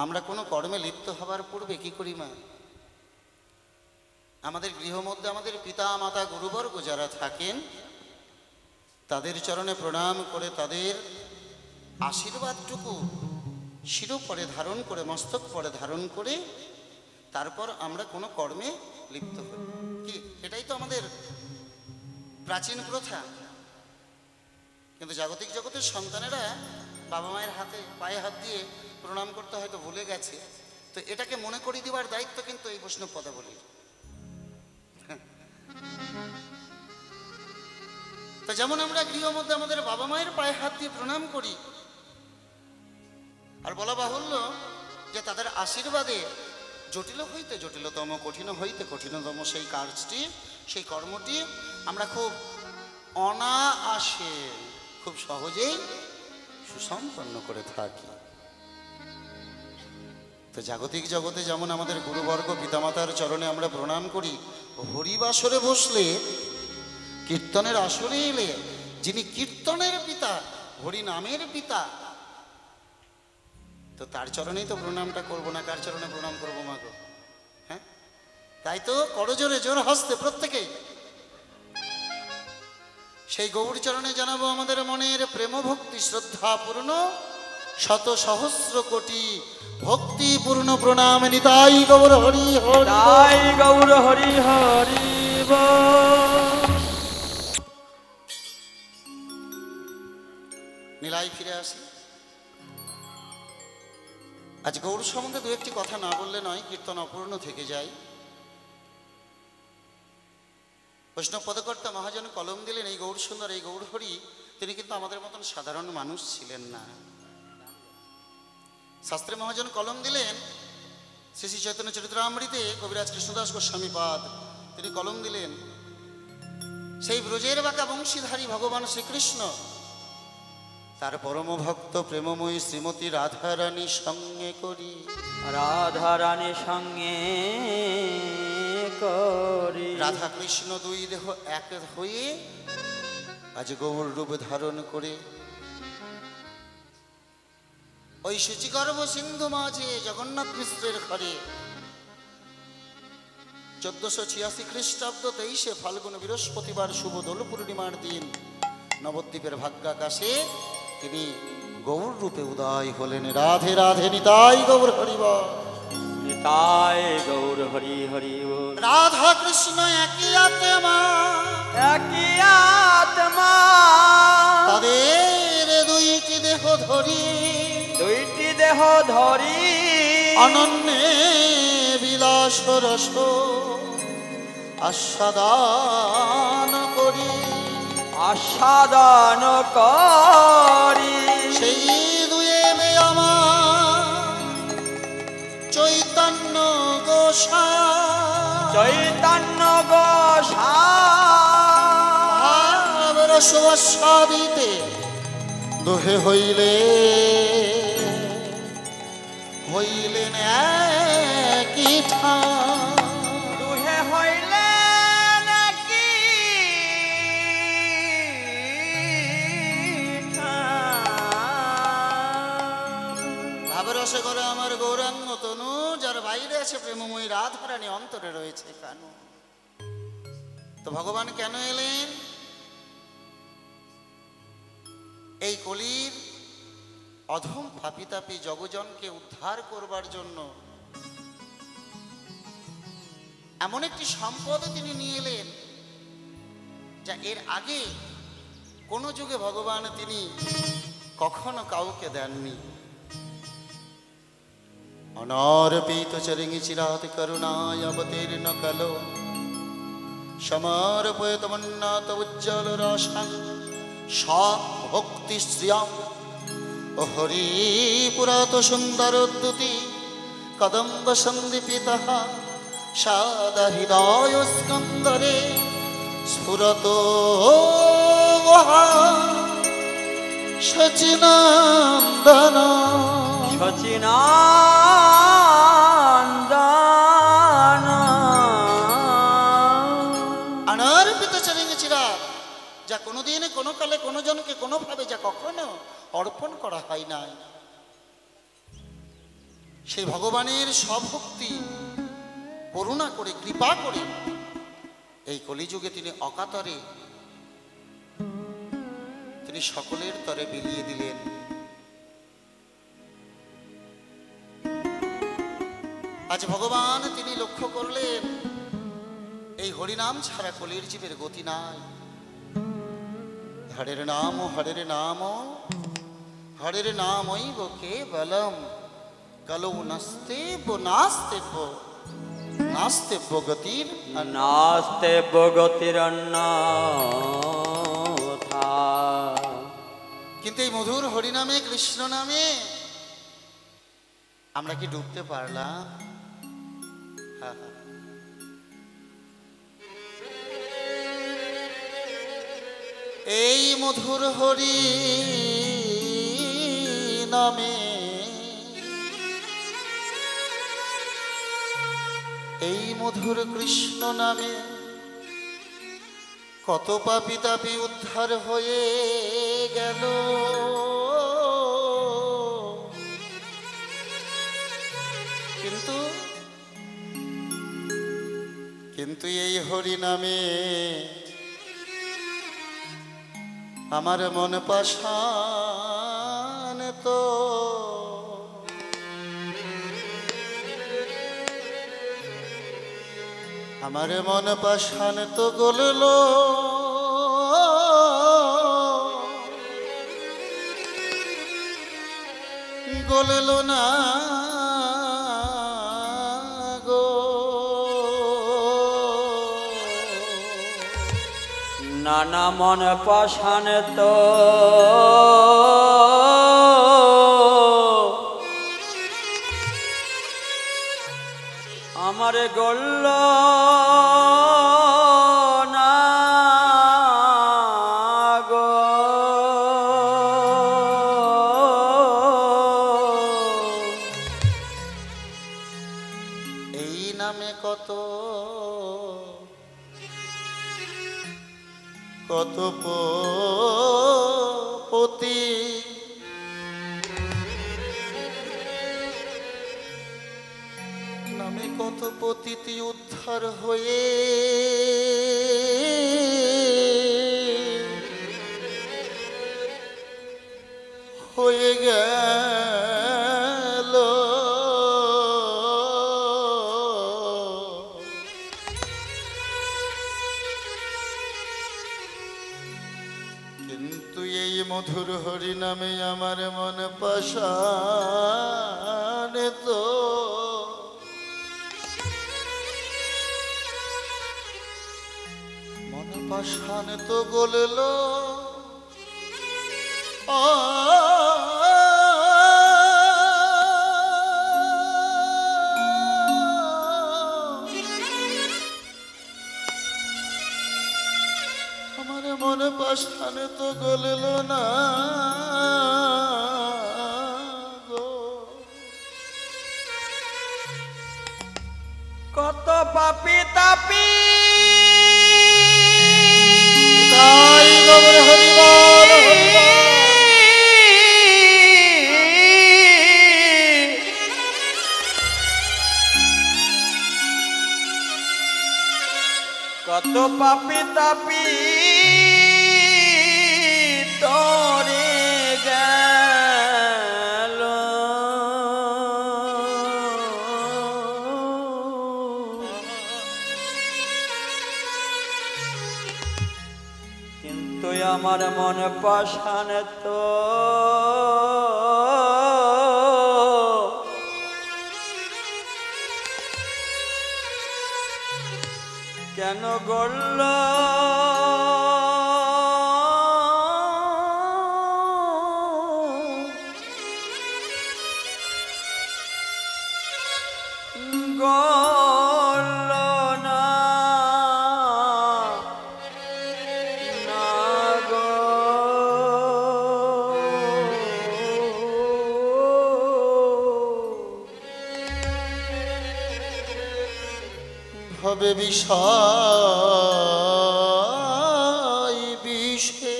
আমরা কোনো কর্মে লিপ্ত হবার পূর্বে কি করি মা? আমাদের গৃহ মধ্যে আমাদের পিতা মাতা গুরুবর্গ যারা থাকেন তাদের চরণে প্রণাম করে তাদের আশীর্বাদটুকু শিরোপরে ধারণ করে, মস্তক পরে ধারণ করে তারপর আমরা কোনো কর্মে লিপ্ত হই। কি এটাই তো আমাদের প্রাচীন প্রথা। কিন্তু জাগতিক জগতের সন্তানেরা বাবা মায়ের হাতে পায়ে হাত দিয়ে প্রণাম করতে হয়তো ভুলে গেছে। তো এটাকে মনে করিয়ে দেওয়ার দায়িত্ব কিন্তু এই বৈষ্ণব পদাবলীর। তো যেমন আমরা গৃহ মধ্যে আমাদের বাবা মায়ের পায়ে হাত দিয়ে প্রণাম করি, আর বলা বাহুল্য যে তাদের আশীর্বাদে জটিল হইতে জটিলতম, কঠিন হইতে কঠিনতম সেই কাজটি, সেই কর্মটি আমরা খুব অনায়াসে, খুব সহজেই সুসম্পন্ন করে থাকি। তো জাগতিক জগতে যেমন আমাদের গুরুবর্গ পিতামাতার চরণে আমরা প্রণাম করি, হরিবাসরে বসলে, কীর্তনের আসরে এলে যিনি কীর্তনের পিতা, হরি নামের পিতা, তো তার চরণেই তো প্রণামটা করবো না, কার চরণে প্রণাম করবো মা গো? হ্যাঁ, তাই তো করজোরে জোর হস্তে প্রত্যেকেই সেই গৌর চরণে জানাবো আমাদের মনের প্রেম ভক্তি শ্রদ্ধাপূর্ণ শত সহস্র কোটি ভক্তিপূর্ণ প্রণাম। নিতাই গৌর হরি হরি, নিতাই গৌর হরি হরি বল। নীলাই ফিরে আসি। আজ গৌর সম্বন্ধে দু একটি কথা না বললে নয়, কীর্তন অপূর্ণ থেকে যায়। বৈষ্ণব পদকর্তা মহাজন কলম দিলেন এই গৌর সুন্দর, এই গৌর হরি, তিনি কিন্তু আমাদের মতন সাধারণ মানুষ ছিলেন না। শাস্ত্রে মহাজন কলম দিলেন শ্রী শ্রী চৈতন্য চরিতামৃতে কবিরাজ কৃষ্ণদাস গোস্বামীপাদ তিনি কলম দিলেন সেই ব্রজের বাঁকা বংশীধারী ভগবান শ্রীকৃষ্ণ তার পরম ভক্ত প্রেমময়ী শ্রীমতী রাধারানী সঙ্গে করি, রাধারানী সঙ্গে করি। রাধা কৃষ্ণ দুই দেহ এক হয়ে আজ গৌর রূপ ধারণ করে ওই সূচিগর্ভ সিন্ধু মাঝে জগন্নাথ মিশ্রের ঘরে 1486 খ্রিস্টাব্দ 23 ফাল্গুন বৃহস্পতিবার শুভ দোল পূর্ণিমার দিন নবদ্বীপের ভাগ্যাকাশে তিনি গৌর রূপে উদয় হলেন। রাধে রাধে, নিতাই গৌর হরি বল। নিতাই গৌর হরি হরি বল। রাধা কৃষ্ণ একই আত্মা, একই আত্মা, তাদের দুইটি দেহ ধরি, দুইটি দেহ ধরি, অনন্যে বিলাস রস আস্বাদন করি, আস্বাদন করি। সেই দুয়ে আমার চৈতন্য গোসাই, চৈতন্য গোসাই রস আস্বাদিতে দোহে হইলেন একই ঠাই, দুহে হইলেন একই ঠাই। ভাবরসে করে আমার গৌরাঙ্গ তনু, যার বাইরে আছে প্রেমময়ী রাধারানী, অন্তরে রয়েছে কানু। তো ভগবান কেন এলেন? এই কলির অধম পাপী জগজনকে উদ্ধার করবার জন্য। এমন একটি সম্পদ তিনি নিয়ে এলেন যা এর আগে কোনো যুগে ভগবান তিনি কখনো কাউকে দেননি। অনারপিত চরিঙি চিরাত করুণায় অবতীর্ণ কালো সমর্পয়ত মন্নাত উজ্জ্বল রসাং ভক্তি শ্রিয়াম ও হরি পুরাত সুন্দর দ্যুতি কদম্ব সন্দীপিত সাদা হৃদয় স্কন্দরে স্ফুরত সচিনন্দন সচিনন্দন। অনারপিত চরিঙি চিরাত, যা কোনোদিন কোনো কালে কোনো জনকে কোনোভাবে যা কখনো অর্পণ করা হয় নাই, সেই ভগবানের স্বভক্তি করুণা করে কৃপা করে এই কলিযুগে তিনি অকাতরে তিনি সকলের তরে বিলিয়ে দিলেন। আজ ভগবান তিনি লক্ষ্য করলেন এই হরিনাম ছাড়া কলির জীবের গতি নাই। হরের নাম হরের নামই কেবলম কলৌ নাস্তেব্য গতির নাস্তেব্য গতিরন্যথা। কিন্তু এই মধুর হরিনামে কৃষ্ণ নামে আমরা কি ডুবতে পারলাম? এই মধুর হরি নামে এই মধুর কৃষ্ণ নামে কত পাপী তাপী উদ্ধার হয়ে গেল। কিন্তু এই হরি নামে আমার মন পাষাণ তো আমার মন পাষাণ তো গলল না গো। নানা মন পাষাণ তো আমার গল্ল না গো। এই নামে কত পতি নামে কত পতিতি উদ্ধার হয়ে গেল। কিন্তু এই মধুর হরি নামে আমার মন পাষাণ তো মন পাষাণ তো গলল আমার মন পাষাণ তো গলল না গো। কত পাপী তাপী তাই গোবর হরিবল কত পাপী তাপী তরে গেল। কিন্তু আমার মন পাষাণ তো কেন গড়ল না গো। হবে বিষয় বিষে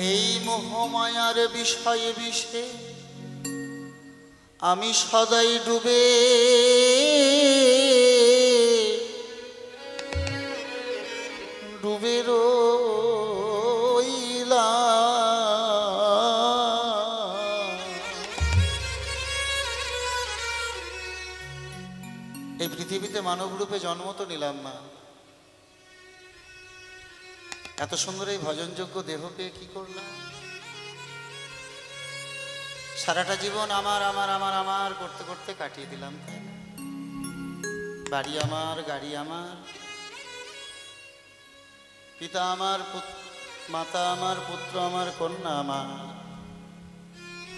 এই মোহ মোহমায়ার বিষয়ে বিষে আমি সদাই ডুবে ডুবে রইলাম। এই পৃথিবীতে মানব রূপে জন্ম তো নিলাম না, এত সুন্দর এই ভজনযোগ্য দেহ পেয়ে কি করলাম? সারাটা জীবন আমার আমার আমার আমার করতে করতে কাটিয়ে দিলাম, তাই না? বাড়ি আমার, গাড়ি আমার, পিতা আমার, মাতা আমার, পুত্র আমার, কন্যা আমার,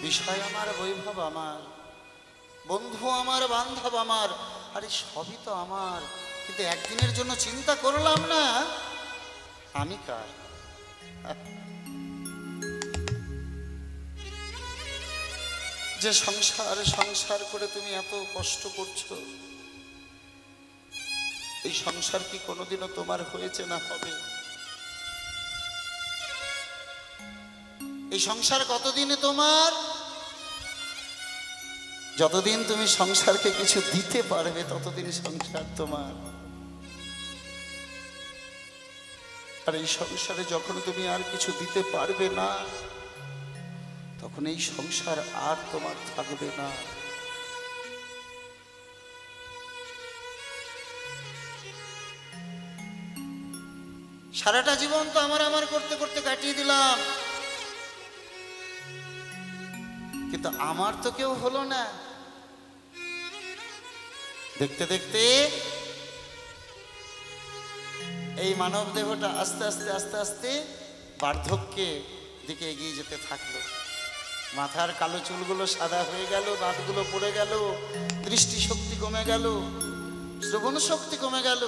বিষয় আমার, বৈভব আমার, বন্ধু আমার, বান্ধব আমার, আরে সবই তো আমার। কিন্তু একদিনের জন্য চিন্তা করলাম না আমি কার। যে সংসার সংসার করে তুমি এত কষ্ট করছো, এই সংসার কি কোনোদিনও তোমার হয়েছে না হবে? এই সংসার কতদিনে তোমার? যতদিন তুমি সংসারকে কিছু দিতে পারবে ততদিন সংসার তোমার। আর এই সংসারে যখন তুমি আর কিছু দিতে পারবে না, তখন এই সংসার আর তোমার থাকবে না। সারাটা জীবন তো আমার আমার করতে করতে কাটিয়ে দিলাম, কিন্তু আমার তো কেউ হলো না। দেখতে দেখতে এই মানব দেহটা আস্তে আস্তে আস্তে আস্তে বার্ধক্যে দিকে এগিয়ে যেতে থাকলো। মাথার কালো চুলগুলো সাদা হয়ে গেল, দাঁতগুলো পড়ে গেল, দৃষ্টিশক্তি কমে গেল, শ্রবণ শক্তি কমে গেল।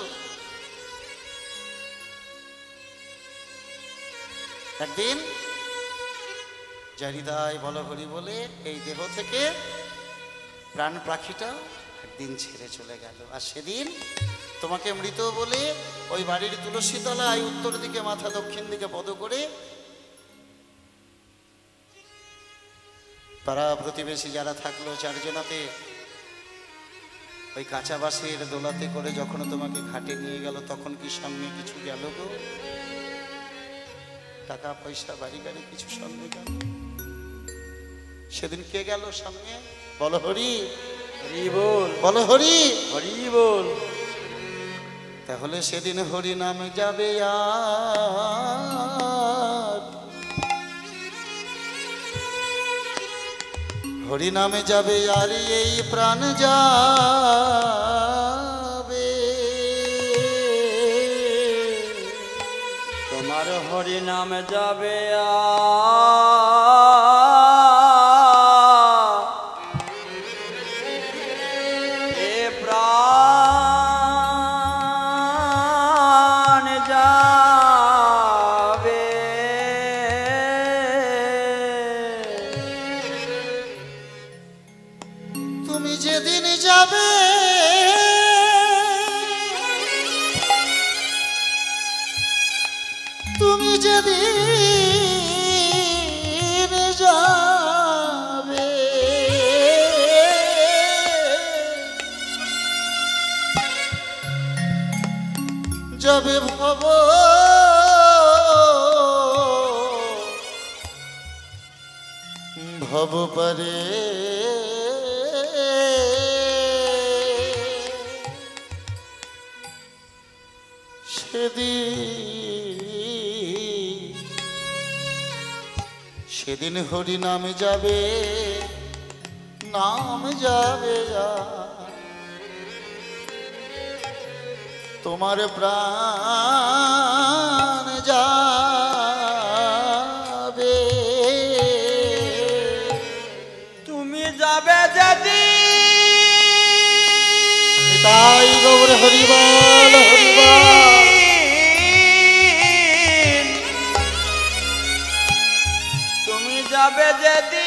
একদিন হৃদয় বল হরি বলে এই দেহ থেকে প্রাণ পাখিটা একদিন ছেড়ে চলে গেল। আর সেদিন তোমাকে মৃত বলে ওই বাড়ির তুলসী তলায় উত্তর দিকে মাথা, দক্ষিণ দিকে পদ করে পাড়া প্রতিবেশী যারা থাকলো চারজনাতে ওই কাঁচা বাঁশের দোলাতে করে যখন তোমাকে ঘাটে নিয়ে গেল, তখন কি সঙ্গে কিছু গেল গো? টাকা পয়সা, বাড়ি গাড়ি কিছু সঙ্গে গেল? সেদিন কে গেল সঙ্গে? বলো হরি হরি বল, বলো হরি হরি বল। তাহলে সেদিন হরি নাম যাবে আর, হরি নামে যাবে আর এই প্রাণ যাবে। তোমার হরি নাম যাবে এ প্রাণ যাবে। তুমি যেদিন যাবে তুমি যেদিন যাবে যাবে ভব ভব পারে সেদিন হরি নাম যাবে, নাম যাবে তোমার প্রাণ যাবে। তুমি যাবে যদি তাই গৌর হরিবল হরিবল। তুমি যাবে যেদিন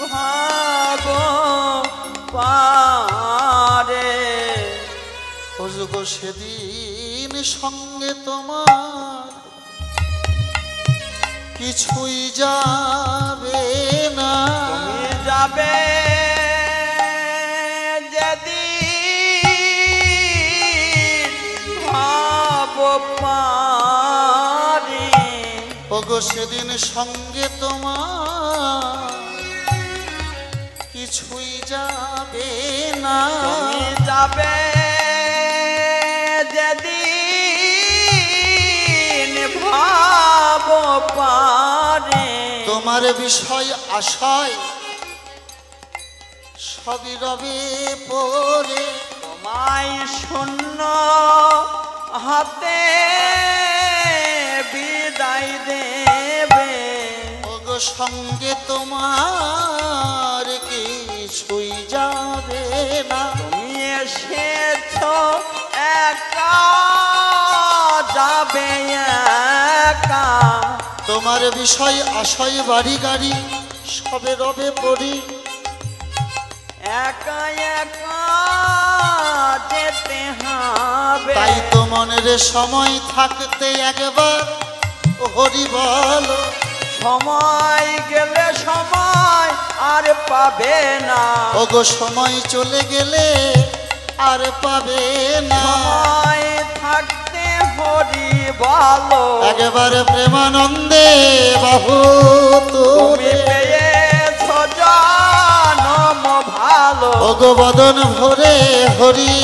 ভাব পারে, সেদিন সঙ্গে তোমার কিছুই যাবে না। তুমি যাবে যেদিন ভাব পারি, ওগো সেদিন সঙ্গে তোমার কিছুই যাবে না। তুমি যাবে যেদিন ভাব পারে, তোমার বিষয় আশায় সবই রবে পরে। তোমায় শূন্য হাতে বিদায় দেবে, ওগো সঙ্গে তোমার কিছুই যাবে না। তুমি এসেছ একা যাবে একা, তোমার বিষয় আশায় বাড়ি গাড়ি সবে রবে পড়ি। একা একা যেতে হবে, তাই তো মনের সময় থাকতে একবার হরি বল। সময় গেলে সময় আর পাবে না, ওগো সময় চলে গেলে আর পাবে না। সময় থাকতে হরি বলো, একবারে প্রেমানন্দে বাহু তুমি তুলে। পেয়েছ জনম ভালো, ওগো বদন ভরে হরি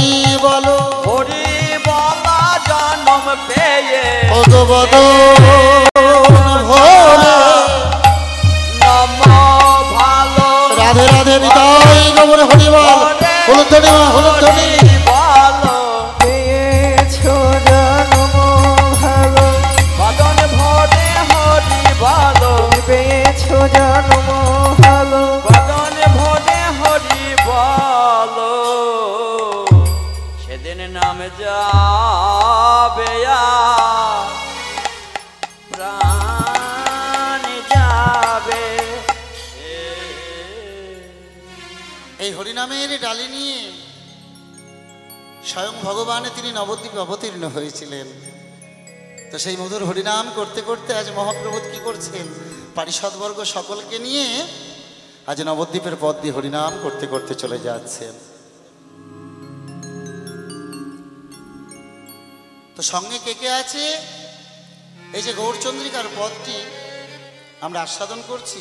বলো। হরি বলা জনম পেয়ে, ওগো বদন ভরে নম ভালো। রাধে রাধে নিতাই গৌর হরি বল। হলুদ ধনি মা হলুদ ধনি। বলো পেয়েছো জনম ভালো, বদন ভরে হরি বলো, পেয়েছো জনম ভালো, বদন ভরে হরি বলো। সেদিন নাম যাবে আর প্রাণ যাবে। এই হরিনামের ডালি নিয়ে স্বয়ং ভগবান তিনি নবদ্বীপে অবতীর্ণ হয়েছিলেন। তো সেই মধুর হরিনাম করতে করতে আজ মহাপ্রভু কি করছেন, পারিষদবর্গ সকলকে নিয়ে আজ নবদ্বীপের পথ দিয়ে হরিনাম করতে করতে চলে যাচ্ছেন। তো সঙ্গে কে কে আছে? এই যে গৌরচন্দ্রিকার পথটি আমরা আস্বাদন করছি,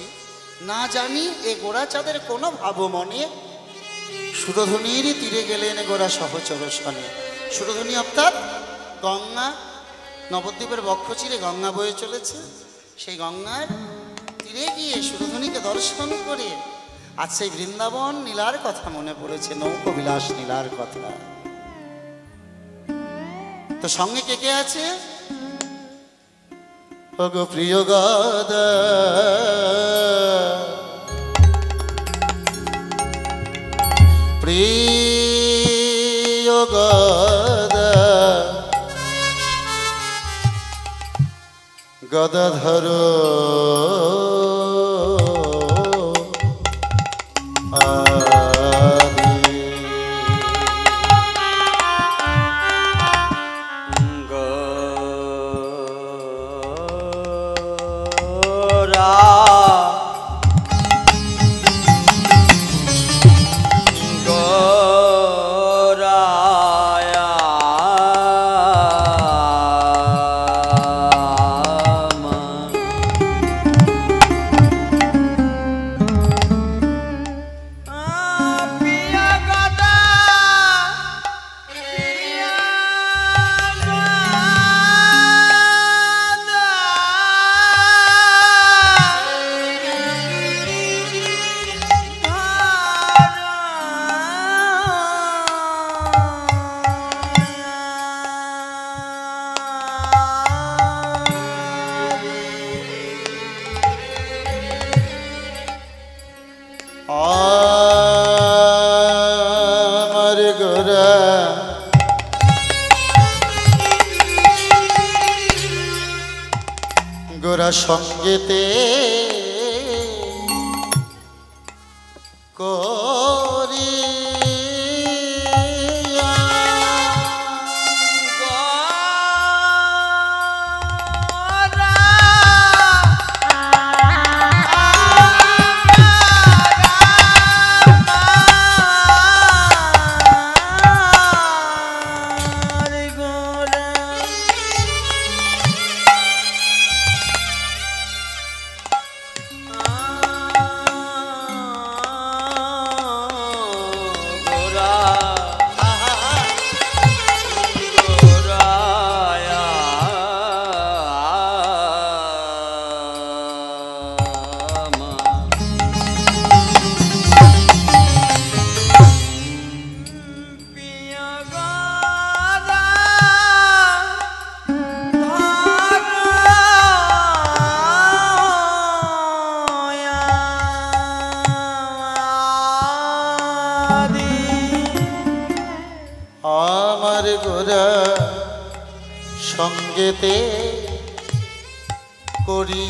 না জানি এ গোড়াচাঁদের কোনো ভাব মনে, সুরধুনির তীরে গেলেন গোরা সহচর শনে। সুরধুনি অর্থাৎ গঙ্গা, নবদ্বীপের বক্ষ চিরে গঙ্গা বয়ে চলেছে। সেই গঙ্গার তীরে গিয়ে সুরধুনিকে দর্শন করে আজ সেই বৃন্দাবন নীলার কথা মনে পড়েছে, নৌকো বিলাস নীলার কথা। তো সঙ্গে কে কে আছে? ওগো প্রিয় গাদা প্রিয় গদা গদাধর আমার গোরা গোরা সঙ্গেতে করি সঙ্গেতে করি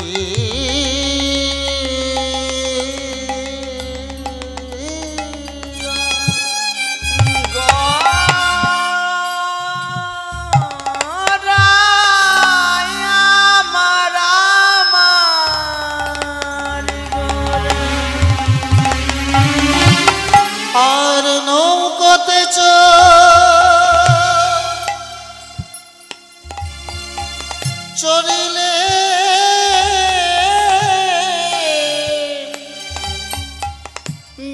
আর নৌকোতে চড়িলে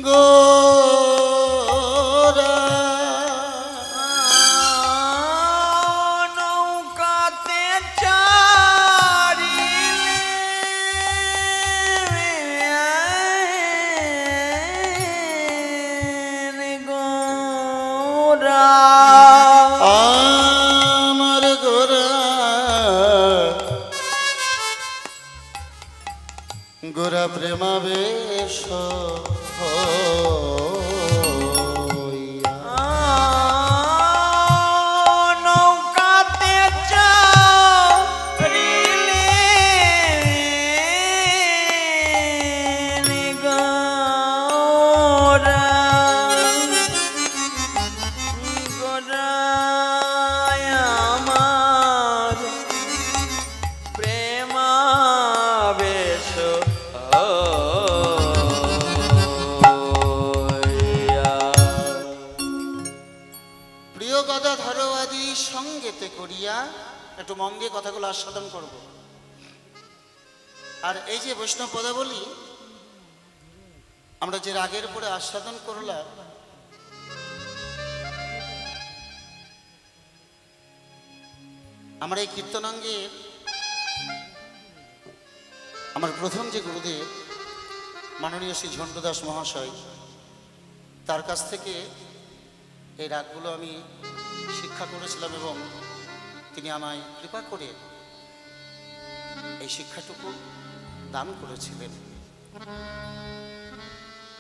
গোরা নৌকাতে চারিলে গোরা আমার গোরা গোরা প্রেমাবেশ নৌকাতে চারিলে গোরা গোরায় আমার প্রেমাবেশ প্রিয় গদা ধারবাদী সঙ্গেতে করিয়া একটু মঙ্গে কথাগুলো আস্বাদন করব। আর এই যে বৈষ্ণব পদাবলী আমরা যে রাগের উপরে আস্বাদন করলাম, আমরা এই কীর্তনাঙ্গের আমার প্রথম যে গুরুদেব মাননীয় শ্রী ঝন্টুদাস মহাশয়, তার কাছ থেকে এই রাগগুলো আমি শিক্ষা করেছিলাম এবং তিনি আমায় কৃপা করে এই শিক্ষাটুকু দান করেছিলেন।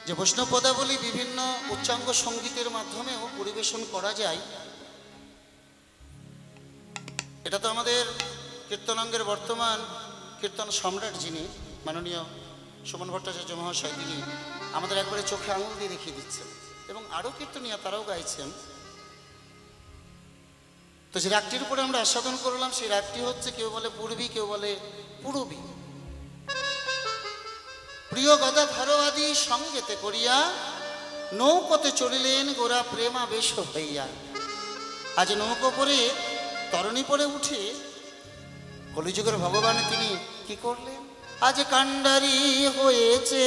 যে বৈষ্ণব পদাবলী বিভিন্ন উচ্চাঙ্গ সঙ্গীতের মাধ্যমেও পরিবেশন করা যায়, এটা তো আমাদের কীর্তনাঙ্গের বর্তমান কীর্তন সম্রাট যিনি মাননীয় সুমন ভট্টাচার্য মহাশয়, তিনি আমাদের একবারে চোখে আঙুল দিয়ে দেখিয়ে দিচ্ছেন এবং আরও কীর্তনীয়া তারাও গাইছেন। তো যে রাগটির উপরে আমরা আস্বাদন করলাম, সেই রাগটি হচ্ছে কেউ বলে পূর্বী, কেউ বলে পূরবী। প্রিয় গদা ধারবাদী সঙ্গেতে করিয়া নৌকোতে চলিলেন গোরা প্রেমাবেশ হইয়া। আজ নৌকো পরে তরণী পরে উঠে কলিযুগের ভগবান তিনি কি করলেন? আজ কান্ডারি হয়েছে,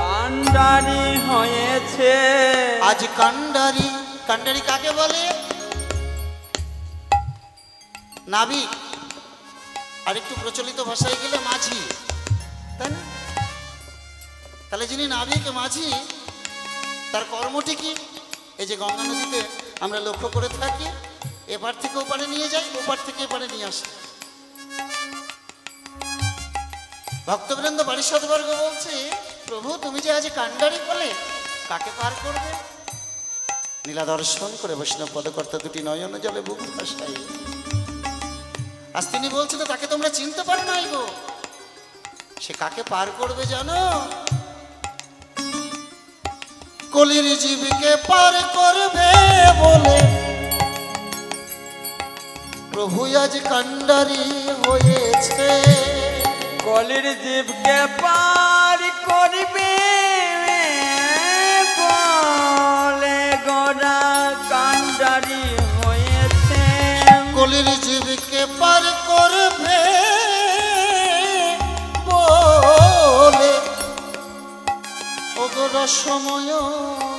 কান্ডারি হয়েছে। আজ কান্ডারি। কান্ডারি কাকে বলে? নাবিক, আর একটু প্রচলিত ভাষায় গেলে মাঝি, তাই না? তাহলে যিনি নাবিক মাঝি, তার কর্মটি কি? এই যে গঙ্গা নদীতে আমরা লক্ষ্য করে থাকি, এপার থেকে ওপারে নিয়ে যাই, ওপার থেকে এপারে নিয়ে আসে। ভক্তবৃন্দ পারিষদবর্গ বলছে, প্রভু তুমি যে আজ কান্ডারি বলে কাকে পার করবে? নীলা দর্শন করে বৈষ্ণব পদকর্তা দুটি নয়ন জলে বুক ভাসায়। আজ তিনি বলছেন তাকে তোমরা চিনতে পারো নাই গো, সে কাকে পার করবে জানো? কলির জীবকে পার করবে বলে প্রভু আজ কান্ডারি হয়েছে। কলির জীবকে পার করবে বলে গোরা কান্ডারি হয়েছে। কলির জীবকে পার করবে বলে ওগো রসময়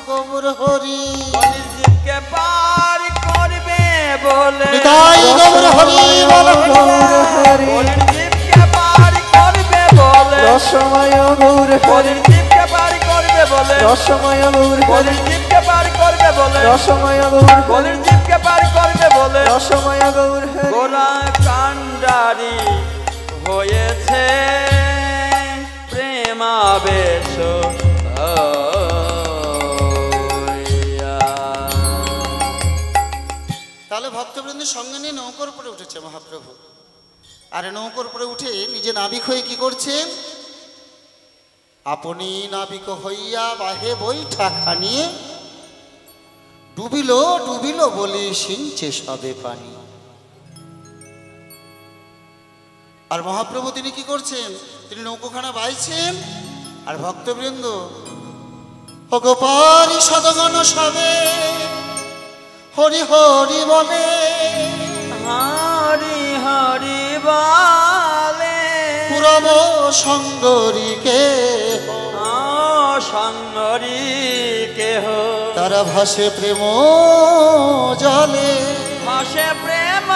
গৌর হরি। কলির জীবকে পার করবে বলে বিদায় গৌর হরি বল গৌর হরি। কলির জীবকে পার করবে বলে রসময় গৌর হরি, কলির জীবকে পার করবে বলে রসময় গৌর হরি, কলির জীবকে পার করবে বলে রসময় গৌর হরি, কলির জীবকে পার করবে বলে রসময় গৌর হরি। গোরা কান্ডারি হয়েছে প্রেমাবেশ হইয়া। তাহলে ভক্তবৃন্দ সঙ্গে নিয়ে নৌকোর উপরে উঠেছে মহাপ্রভু। আর নৌকোর উপরে উঠে নিজে নাবিক হয়ে কি করছেন? আপনি নাবিক হইয়া বাহে বৈঠা খানিয়ে ডুবিল ডুবিল বলে সিঞ্চে সবে পানি। আর মহাপ্রভু তিনি কি করছেন? তিনি নৌকোখানা বাইছেন আর ভক্তবৃন্দ ভগবারি সদগণ সবে হরি হরি বলে, হরি হরি বলে, পুরব সঙ্গরীকে সঙ্গরি কেহ তারা ভাসে প্রেম জলে। ভাসে প্রেম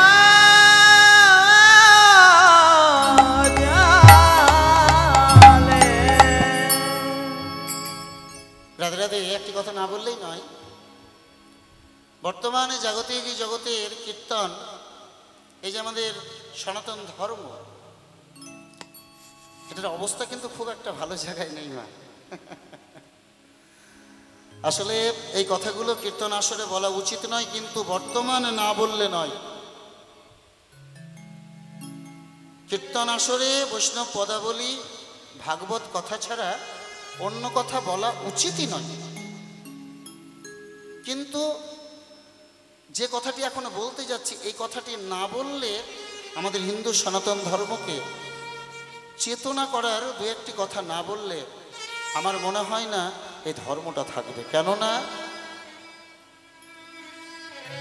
জলে। রাধে রাধে। একটি কথা না বললেই নয়, বর্তমানে জাগতিক জগতের কীর্তন, এই যে আমাদের সনাতন ধর্ম, এটার অবস্থা কিন্তু খুব একটা ভালো জায়গায় নেই মা। আসলে এই কথাগুলো কীর্তন আসরে বলা উচিত নয়, কিন্তু বর্তমানে না বললে নয়। কীর্তন আসরে বৈষ্ণব পদাবলী ভাগবত কথা ছাড়া অন্য কথা বলা উচিতই নয়। কিন্তু যে কথাটি এখনো বলতে যাচ্ছি, এই কথাটি না বললে আমাদের হিন্দু সনাতন ধর্মকে চেতনা করার দু একটি কথা না বললে আমার মনে হয় না এই ধর্মটা থাকবে। কেননা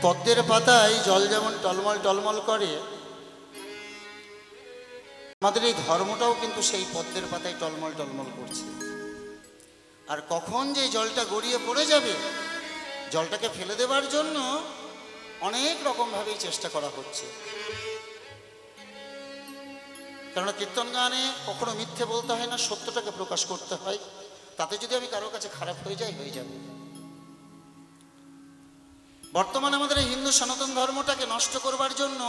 পদ্মের পাতায় জল যেমন টলমল টলমল করে, আমাদের এই ধর্মটাও কিন্তু সেই পদ্মের পাতায় টলমল টলমল করছে। আর কখন যে জলটা গড়িয়ে পড়ে যাবে, জলটাকে ফেলে দেবার জন্য অনেক রকমভাবেই চেষ্টা করা হচ্ছে। কেননা কীর্তন গানে কখনো মিথ্যে বলতে হয় না, সত্যটাকে প্রকাশ করতে হয়। তাতে যদি আমি কারোর কাছে খারাপ হয়ে যাই, হয়ে যাবে। বর্তমানে আমাদের এই হিন্দু সনাতন ধর্মটাকে নষ্ট করবার জন্য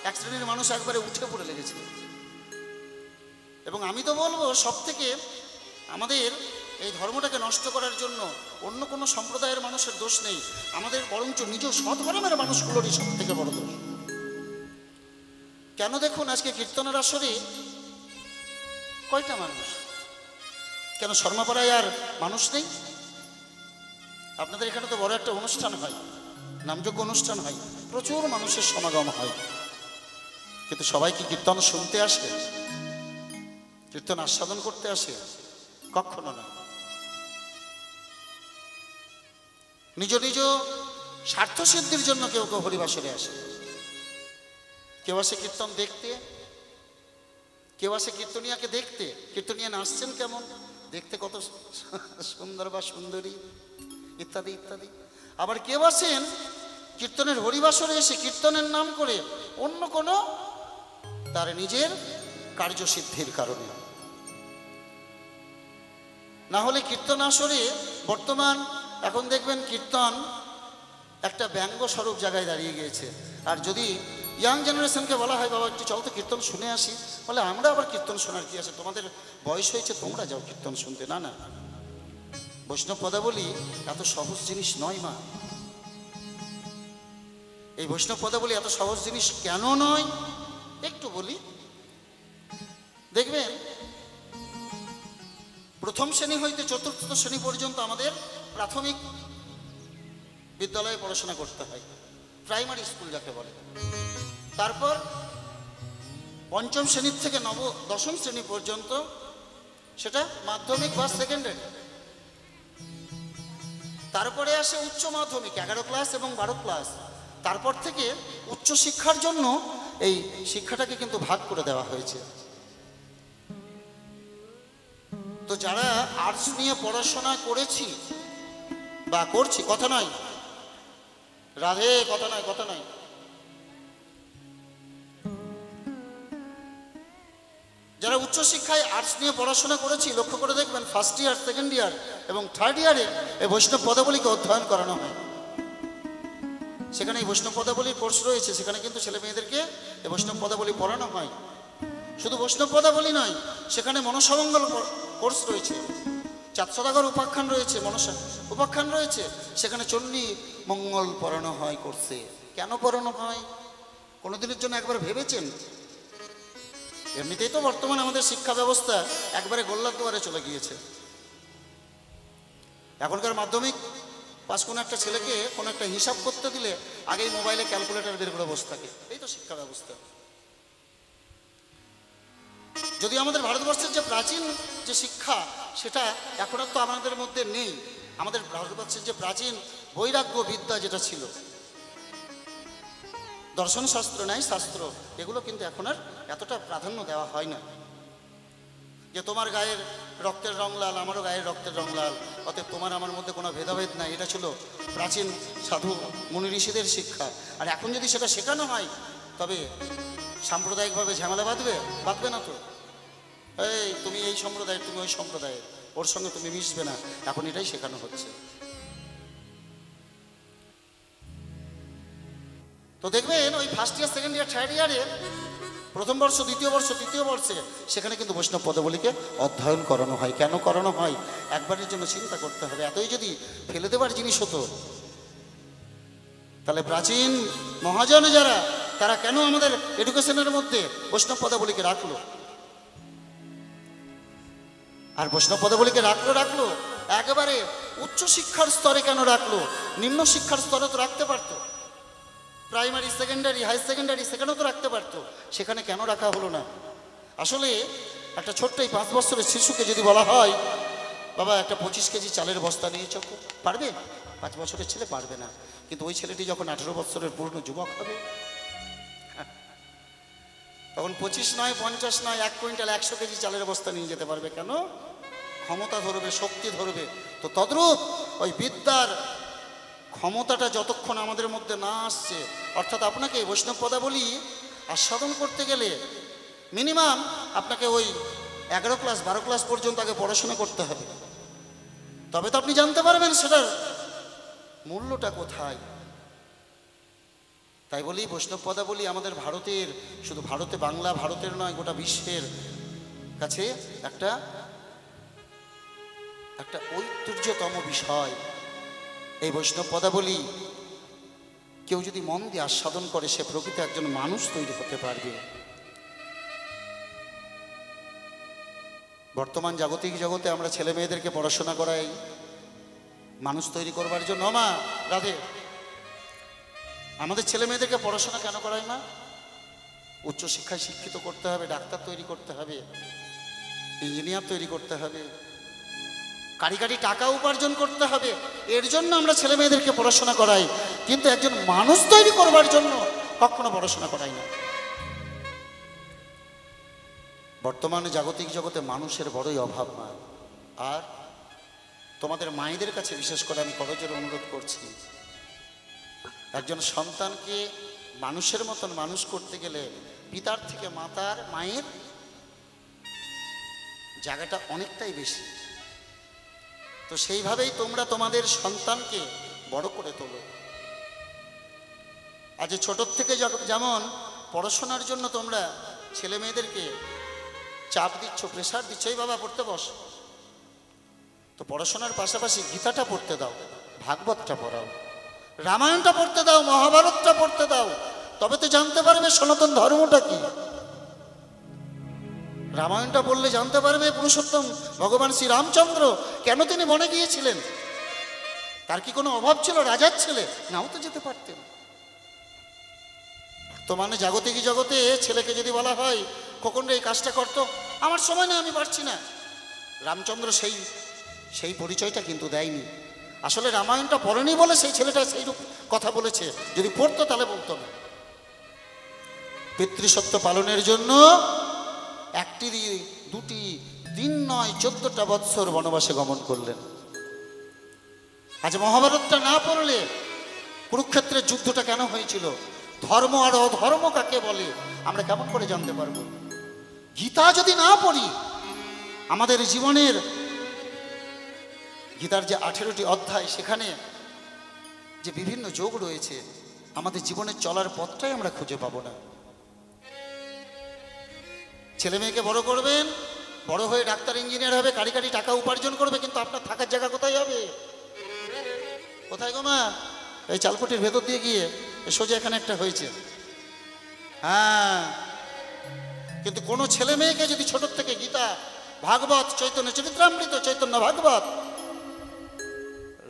এক শ্রেণীর মানুষ একবারে উঠে পড়ে লেগেছে। এবং আমি তো বলবো, সব থেকে আমাদের এই ধর্মটাকে নষ্ট করার জন্য অন্য কোনো সম্প্রদায়ের মানুষের দোষ নেই, আমাদের বরঞ্চ নিজ সৎধর্মের মানুষগুলোরই সব থেকে বড় দোষ। কেন দেখুন, আজকে কীর্তনের আসরে কয়টা মানুষ? কেন শর্মাপাড়ায় আর মানুষ নেই? আপনাদের এখানে তো বড় একটা অনুষ্ঠান হয়, নামযোগ্য অনুষ্ঠান হয়, প্রচুর মানুষের সমাগম হয়, কিন্তু সবাই কি কীর্তন শুনতে আসে? কীর্তন আস্বাদন করতে আসে? কখনো না। নিজ নিজ স্বার্থসিদ্ধির জন্য কেউ কেউ হরিবাসরে আসে। কেউ আসে কীর্তন দেখতে, কেউ আসে কীর্তনিয়াকে দেখতে, কীর্তনিয়া নাচছেন কেমন, দেখতে কত সুন্দর বা সুন্দরী, ইত্যাদি ইত্যাদি। আবার কেউ আসেন কীর্তনের হরিবাসরে এসে কীর্তনের নাম করে অন্য কোনো তার নিজের কার্যসিদ্ধির কারণে। না হলে কীর্তন আসরে বর্তমান এখন দেখবেন কীর্তন একটা ব্যঙ্গ স্বরূপ জায়গায় দাঁড়িয়ে গিয়েছে। আর যদি ইয়াং জেনারেশনকে বলা হয়, বাবা একটু চল তো কীর্তন শুনে আসি, বলে আমরা আবার কীর্তন শোনার কি আছে, তোমাদের বয়স হয়েছে, তোমরা যাও কীর্তন শুনতে। না না, বৈষ্ণব পদাবলী এত সহজ জিনিস নয় মা। এই বৈষ্ণব পদাবলী এত সহজ জিনিস কেন নয় একটু বলি। দেখবেন প্রথম শ্রেণী হইতে চতুর্থ শ্রেণী পর্যন্ত আমাদের প্রাথমিক বিদ্যালয়ে পড়াশোনা করতে হয়, প্রাইমারি স্কুল যাকে বলে। তারপর পঞ্চম শ্রেণীর থেকে দশম শ্রেণী পর্যন্ত সেটা মাধ্যমিক বা সেকেন্ডারি। তারপরে আসে উচ্চ মাধ্যমিক 11 ক্লাস এবং 12 ক্লাস। তারপর থেকে উচ্চ শিক্ষার জন্য এই শিক্ষাটাকে কিন্তু ভাগ করে দেওয়া হয়েছে। তো যারা আর্টস নিয়ে পড়াশোনা করেছি বা করছি, কথা নয় রাধে, কথা নয়, কথা নয়, যারা উচ্চশিক্ষায় আর্টস নিয়ে পড়াশোনা করেছি, লক্ষ্য করে দেখবেন ফার্স্ট ইয়ার, সেকেন্ড ইয়ার এবং থার্ড ইয়ারে এই বৈষ্ণব পদাবলীকে অধ্যয়ন করানো হয়। সেখানে এই বৈষ্ণব পদাবলীর কোর্স রয়েছে, সেখানে কিন্তু ছেলে মেয়েদেরকে এই বৈষ্ণব পদাবলী পড়ানো হয়। শুধু বৈষ্ণব পদাবলী নয়, সেখানে মনসামঙ্গল কোর্স রয়েছে, চাঁদসদাগর উপাখ্যান রয়েছে, মনসা উপাখ্যান রয়েছে, সেখানে চণ্ডী মঙ্গল পড়ানো হয় কোর্সে। কেন পড়ানো হয়? কোনোদিনের জন্য একবার ভেবেছেন? এমনিতেই তো বর্তমানে আমাদের শিক্ষা ব্যবস্থা একবারে গোল্লার দুয়ারে চলে গিয়েছে। এখনকার মাধ্যমিক পাস কোনো একটা ছেলেকে কোনো একটা হিসাব করতে দিলে আগেই মোবাইলে ক্যালকুলেটর বের করে বসে থাকে। এই তো শিক্ষা ব্যবস্থা। যদি আমাদের ভারতবর্ষের যে প্রাচীন যে শিক্ষা সেটা এখন আর তো আমাদের মধ্যে নেই। আমাদের ভারতবর্ষের যে প্রাচীন বৈরাগ্য বিদ্যা যেটা ছিল, দর্শন শাস্ত্র, ন্যায় শাস্ত্র, এগুলো কিন্তু এখন আর এতটা প্রাধান্য দেওয়া হয় না। যে তোমার গায়ের রক্তের রং লাল, আমারও গায়ের রক্তের রং লাল, অতএব তোমার আমার মধ্যে কোনো ভেদাভেদ নাই, এটা ছিল প্রাচীন সাধু মুনি ঋষিদের শিক্ষা। আর এখন যদি সেটা শেখানো হয় তবে সাম্প্রদায়িকভাবে ঝামেলা বাঁধবে না তো। এই তুমি এই সম্প্রদায়ের, তুমি ওই সম্প্রদায়ের, ওর সঙ্গে তুমি মিশবে না, এখন এটাই শেখানো হচ্ছে। তো দেখবেন ওই first year, second year, third ইয়ারে, প্রথম বর্ষ, দ্বিতীয় বর্ষ, তৃতীয় বর্ষে সেখানে কিন্তু বৈষ্ণব পদাবলীকে অধ্যয়ন করানো হয়। কেন করানো হয় একবারের জন্য চিন্তা করতে হবে। এতই যদি ফেলে দেবার জিনিস হতো তাহলে প্রাচীন মহাজন যারা, তারা কেন আমাদের এডুকেশনের মধ্যে বৈষ্ণব পদাবলীকে রাখলো? আর বৈষ্ণব পদাবলীকে রাখলো একেবারে উচ্চ শিক্ষার স্তরে কেন রাখলো? নিম্ন শিক্ষার স্তরে তো রাখতে পারতো, প্রাইমারি, সেকেন্ডারি, হাই সেকেন্ডারি, সেখানেও তো রাখতে পারতো। সেখানে কেন রাখা হলো না? আসলে একটা ছোট্ট এই 5 বছরের শিশুকে যদি বলা হয়, বাবা একটা 25 কেজি চালের বস্তা নিয়ে চল, পারবে? 5 বছরের ছেলে পারবে না। কিন্তু ওই ছেলেটি যখন 18 বছরের পূর্ণ যুবক হবে, তখন 25 নয়, 50 নয়, 1 কুইন্টাল 100 কেজি চালের বস্তা নিয়ে যেতে পারবে। কেন? ক্ষমতা ধরবে, শক্তি ধরবে। তো তদ্রূপ ওই বিদ্যার ক্ষমতাটা যতক্ষণ আমাদের মধ্যে না আসছে, অর্থাৎ আপনাকে বৈষ্ণব পদাবলী আস্বাদন করতে গেলে মিনিমাম আপনাকে ওই 11 ক্লাস 12 ক্লাস পর্যন্ত আগে পড়াশোনা করতে হবে। তবে তো আপনি জানতে পারবেন সেটার মূল্যটা কোথায়। তাই বলি বৈষ্ণব পদাবলী আমাদের ভারতের, শুধু ভারতে, বাংলা ভারতের নয়, গোটা বিশ্বের কাছে একটা ঐতিহ্যতম বিষয়। এই বৈষ্ণব পদাবলী কেউ যদি মন দিয়ে আস্বাদন করে, সে প্রকৃত একজন মানুষ তৈরি হতে পারবে। বর্তমান জাগতিক জগতে আমরা ছেলে মেয়েদেরকে পড়াশোনা করাই মানুষ তৈরি করবার জন্য। মা রাধে, আমাদের ছেলে মেয়েদেরকে পড়াশোনা কেন করায় মা? উচ্চশিক্ষায় শিক্ষিত করতে হবে, ডাক্তার তৈরি করতে হবে, ইঞ্জিনিয়ার তৈরি করতে হবে, কারিগরি টাকা উপার্জন করতে হবে। এর জন্য আমরা ছেলে মেয়েদেরকে পড়াশোনা করাই, কিন্তু একজন মানুষ তৈরি করবার জন্য কখনো পড়াশোনা করাই না। বর্তমানে জাগতিক জগতে মানুষের বড়ই অভাব মা। আর তোমাদের মায়েদের কাছে বিশেষ করে আমি করজোরে অনুরোধ করছি, একজন সন্তানকে মানুষের মতন মানুষ করতে গেলে পিতার থেকে মায়ের জায়গাটা অনেকটাই বেশি। তো সেইভাবেই তোমরা তোমাদের সন্তানকে বড় করে তোলো। আজ ছোটোর থেকে যেমন পড়াশোনার জন্য তোমরা ছেলে মেয়েদেরকে চাপ দিচ্ছ, প্রেশার দিচ্ছ, এই বাবা পড়তে বস, তো পড়াশোনার পাশাপাশি গীতাটা পড়তে দাও, ভাগবতটা পড়াও, রামায়ণটা পড়তে দাও, মহাভারতটা পড়তে দাও, তবে তো জানতে পারবে সনাতন ধর্মটা কি। রামায়ণটা পড়লে জানতে পারবে পুরুষোত্তম ভগবান শ্রী রামচন্দ্র কেন তিনি বনে গিয়েছিলেন। তার কি কোনো অভাব ছিল? রাজার ছেলে, নাও তো যেতে পারতেন। বর্তমানে জাগতিক জগতে ছেলেকে যদি বলা হয় খোকন রে এই কাজটা করতো, আমার সময় না, আমি পারছি না। রামচন্দ্র সেই পরিচয়টা কিন্তু দেয়নি। আসলে রামায়ণটা পড়েনি বলে সেই ছেলেটা সেই রূপ কথা বলেছে, যদি পড়তো তাহলে বলতো না। পিতৃসত্য পালনের জন্য 1টি 2টি দিন নয় 14টা বৎসর বনবাসে গমন করলেন। আজ মহাভারতটা না পড়লে কুরুক্ষেত্রের যুদ্ধটা কেন হয়েছিল, ধর্ম আর অধর্ম কাকে বলে, আমরা কেমন করে জানতে পারবো? গীতা যদি না পড়ি, আমাদের জীবনের গীতার যে 18টি অধ্যায়, সেখানে যে বিভিন্ন যোগ রয়েছে, আমাদের জীবনের চলার পথটাই আমরা খুঁজে পাবো না। ছেলে মেয়েকে বড় করবেন, বড় হয়ে ডাক্তার ইঞ্জিনিয়ার হবে, কারিগরি টাকা উপার্জন করবে, কিন্তু আপনার থাকার জায়গা কোথায় হবে? কোথায় গো মা? এই চালকুটির ভেতর দিয়ে গিয়ে সোজা এখানে একটা হয়েছে, হ্যাঁ, কিন্তু কোনো ছেলে মেয়েকে যদি ছোট থেকে গীতা, ভাগবত, চৈতন্য চরিত্রামৃত, চৈতন্য ভাগবত,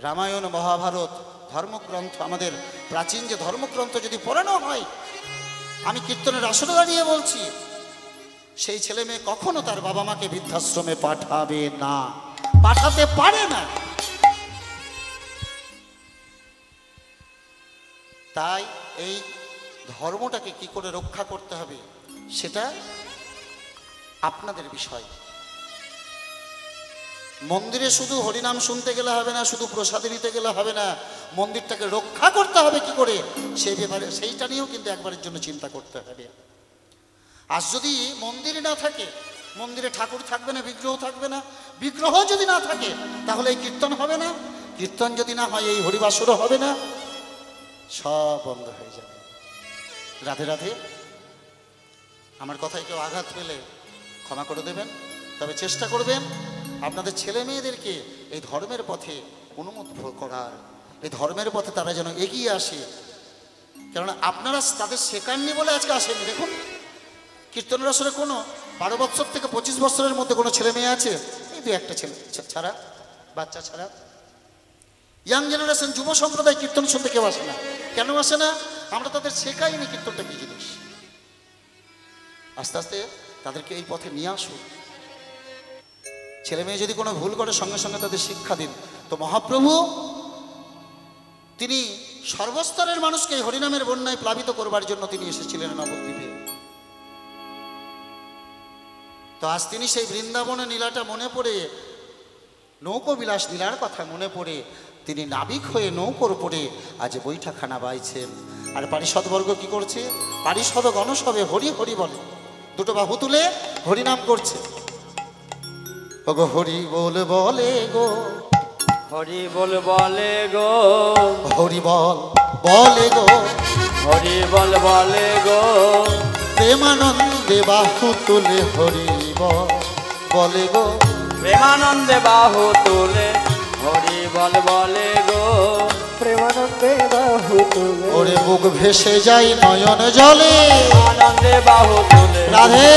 রামায়ণ, মহাভারত ধর্মগ্রন্থ, আমাদের প্রাচীন যে ধর্মগ্রন্থ যদি পড়ানো হয়, আমি কীর্তনের আসরে দাঁড়িয়ে বলছি, সেই ছেলে মেয়ে কখনো তার বাবা মাকে বৃদ্ধাশ্রমে পাঠাবে না, পাঠাতে পারে না। তাই এই ধর্মটাকে কি করে রক্ষা করতে হবে সেটা আপনাদের বিষয়। মন্দিরে শুধু হরিনাম শুনতে গেলে হবে না, শুধু প্রসাদে নিতে গেলে হবে না, মন্দিরটাকে রক্ষা করতে হবে কি করে সেই ব্যাপারে, সেইটা নিয়েও কিন্তু একবারের জন্য চিন্তা করতে হবে। আর যদি মন্দিরে না থাকে, মন্দিরে ঠাকুর থাকবে না, বিগ্রহ থাকবে না, বিগ্রহ যদি না থাকে তাহলে এই কীর্তন হবে না, কীর্তন যদি না হয় এই হরিবাসরও হবে না, সব বন্ধ হয়ে যাবে। রাধে রাধে। আমার কথায় কেউ আঘাত পেলে ক্ষমা করে দেবেন, তবে চেষ্টা করবেন আপনাদের ছেলে মেয়েদেরকে এই ধর্মের পথে অনুমোদন করার, এই ধর্মের পথে তারা যেন এগিয়ে আসে। কেননা আপনারা তাদের শেখাননি বলে আজকে আসেনি। দেখুন, কীর্তনের আসরে কোনো 12 বছর থেকে 25 বছরের মধ্যে কোনো ছেলে মেয়ে আছে? এই দু একটা ছেলে ছাড়া, বাচ্চা ছাড়া। ইয়াং জেনারেশন, যুব সম্প্রদায় কীর্তন শুনতে কেউ আসে না। কেন আসে না? আমরা তাদের শেখাইনি কীর্তনটা কি জিনিস। আস্তে আস্তে তাদেরকে এই পথে নিয়ে আসুন। ছেলে মেয়ে যদি কোনো ভুল করে সঙ্গে সঙ্গে তাদের শিক্ষা দিন। তো মহাপ্রভু তিনি সর্বস্তরের মানুষকে এই হরিনামের বন্যায় প্লাবিত করবার জন্য তিনি এসেছিলেন নবদ্বীপে। তো আজ তিনি সেই বৃন্দাবনের লীলাটা মনে পড়ে, নৌকবিলাস লীলার কথা মনে পড়ে তিনি নাবিক হয়ে নৌকোর পড়ে আজ বৈঠাখানা বাইছেন। আর পারিষদবর্গ কি করছে? পারিষদ গণসবে হরি হরি বলে, দুটো বাহু তুলে হরিনাম করছে। ওগো হরি বল বলে গো, হরি বল বলে গো, হরি বল বলে গো, হরি বল বলে গো, প্রেমানন্দে বাহু তুলে হরি বল বলে গো, প্রেমানন্দে বাহু তুলে হরি বল বলে গো, প্রেমানন্দে বাহু তুলে ওরে বুক ভেসে যায় নয়ন জলে, আনন্দে বাহু তুলে রাধে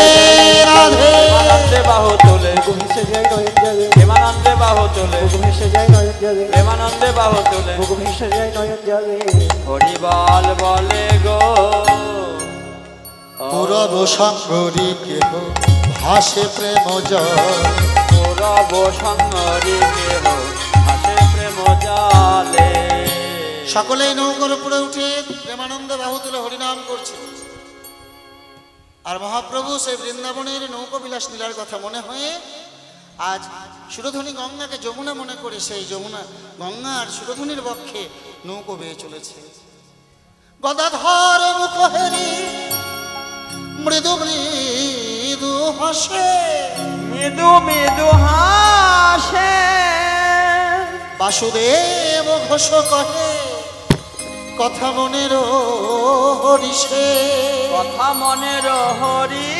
রাধে, আনন্দে বাহু তুলে ভেসে যায় নয়ন জলে, প্রেমানন্দে বাহু তুলে ভেসে যায় নয়ন জলে, প্রেমানন্দে বাহু তুলে ভেসে যায় নয়ন জলে। হরি বল বলে গো। পুরব সাঙ্গরি কেহ ভাসে প্রেম জল, পুরব সঙ্গরি কেহ হাসে প্রেম জালে। সকলেই নৌকার উপরে উঠে প্রেমানন্দে বাহু তুলে হরিনাম করছে। আর মহাপ্রভু সেই বৃন্দাবনের নৌকবিলাস লীলার কথা মনে হয়ে আজ সুরধনী গঙ্গাকে যমুনা মনে করে সেই যমুনা গঙ্গার সুরধনীর বক্ষে নৌকো বেয়ে চলেছে। গদাধর মুখ হেরি মৃদু মৃদু হাসে, মৃদু মৃদু হাসে, বাসুদেব ঘোষ কহে কথা মনের হরিষে, কথা মনের হরি